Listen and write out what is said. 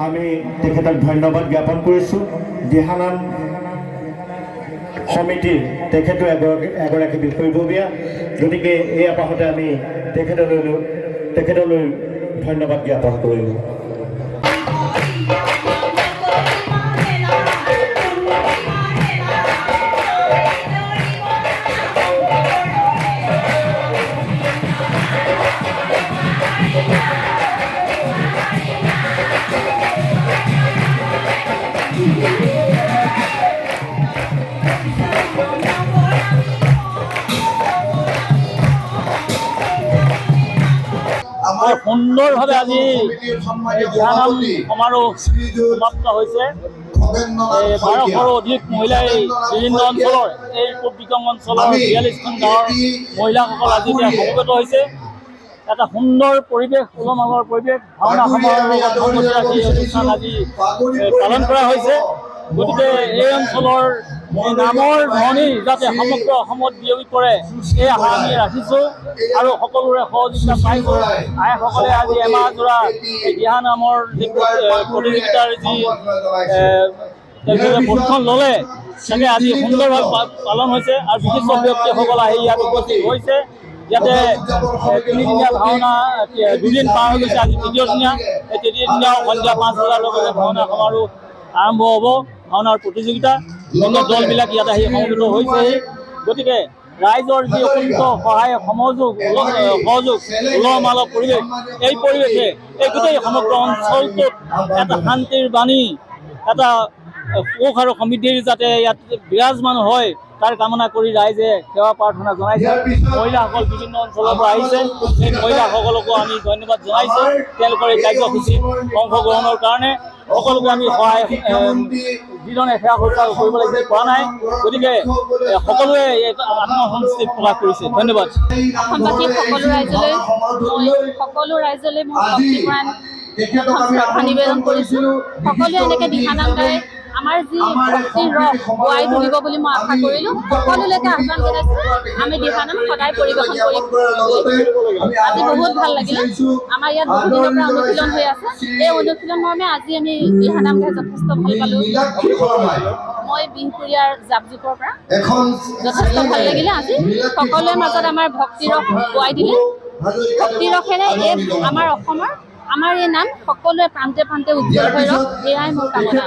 আমি তেখেতক ধন্যবাদ জ্ঞাপন কৰিছোঁ। দিহানাম সমিতিৰ তেখেতো এগৰাকী বিষয়ববীয়া, গতিকে এই আপাহতে আমি তেখেতলৈ ধন্যবাদ জ্ঞাপন কৰিলোঁ। সুন্দৰভাৱে আজি দিহানাম সমাৰোহ সমাপ্ত হৈছে। 1200ৰো অধিক মহিলাই বিভিন্ন অঞ্চলৰ এই পূব দিকং অঞ্চলৰ 42খন গাঁৱৰ মহিলাসকল আজি এতিয়া সমবেত হৈছে। এটা সুন্দৰ পৰিৱেশ, উলহ-মালহৰ পৰিৱেশ, ভাওনা সমাৰোহক সংগতি ৰাখি এই অনুষ্ঠান আজি পালন কৰা হৈছে। গতিকে এই অঞ্চলৰ নামৰ ধ্বনি যাতে সমগ্ৰ অসমত বিয়পি পৰে এই আশা আমি ৰাখিছোঁ আৰু সকলোৰে সহযোগিতা পাইছোঁ। আইসকলে আজি এমাহজোৰা এই দিহানামৰ যি প্ৰতিযোগিতাৰ যি প্ৰশিক্ষণ ল'লে তাকে আজি সুন্দৰভাৱে পালন হৈছে আৰু বিশিষ্ট ব্যক্তিসকল আহি ইয়াত উপস্থিত হৈছে। ইয়াতে 3দিনীয়া ভাওনা 2দিন পাৰ হৈ গৈছে, আজি তৃতীয় দিনীয়া। এই তৃতীয় দিনীয়া সন্ধিয়া 5 বজাৰ লগে লগে ভাওনা সমাৰোহ আৰম্ভ হ'ব। ভাওনাৰ প্ৰতিযোগিতা বিভিন্ন দলবিলাক ইয়াত আহি সমবেত হৈছেহি। গতিকে ৰাইজৰ যি অকুণ্ঠ সহায় সহযোগ উলহ-মালহ পৰিৱেশ, এই পৰিৱেশে এই গোটেই সমগ্ৰ অঞ্চলটোত এটা শান্তিৰ বাণী, এটা সুখ আৰু সমৃদ্ধিৰ যাতে ইয়াত বিৰাজমান হয় তাৰ কামনা কৰি ৰাইজে সেৱা প্ৰাৰ্থনা জনাইছে। মহিলাসকল বিভিন্ন অঞ্চলৰ পৰা আহিছে, এই মহিলাসকলকো আমি ধন্যবাদ জনাইছোঁ তেওঁলোকৰ এই কাৰ্যসূচীত অংশগ্ৰহণৰ কাৰণে। সকলোকে আমি সহায় যিধৰণে সেৱা শুশ্ৰূষা কৰিব লাগিছিল পৰা নাই, গতিকে সকলোৱে আত্মসন্তুষ্টি প্ৰকাশ কৰিছে। ধন্যবাদ। অসমবাসী সকলো ৰাইজলৈ মই ভক্তিপৰায়ণ শ্ৰদ্ধা নিবেদন কৰিছোঁ। সকলোৱে এনেকৈ দিহানাম গাই আমাৰ যি ভক্তিৰ ৰস বোৱাই তুলিব বুলি মই আশা কৰিলোঁ। সকলোলৈকে আহ্বান জনাইছোঁ, আমি দিহানাম সদায় পৰিৱেশন কৰিম। আজি বহুত ভাল লাগিলে। আমাৰ ইয়াত বহুত দিনৰ পৰা অনুশীলন হৈ আছে। এই অনুশীলন মৰ্মে আজি আমি দিহানাম গাই যথেষ্ট ভাল পালোঁ। মই বিহপুৰীয়াৰ জাপজোপৰ পৰা যথেষ্ট ভাল লাগিলে। আজি সকলোৰে মাজত আমাৰ ভক্তিৰস বোৱাই দিলে। ভক্তিৰসেৰে এই আমাৰ অসমৰ আমাৰ এই নাম সকলোৱে প্ৰান্তে প্ৰান্তে উজ্জ্বল হৈ ৰওক, এয়াই মোৰ কামনা।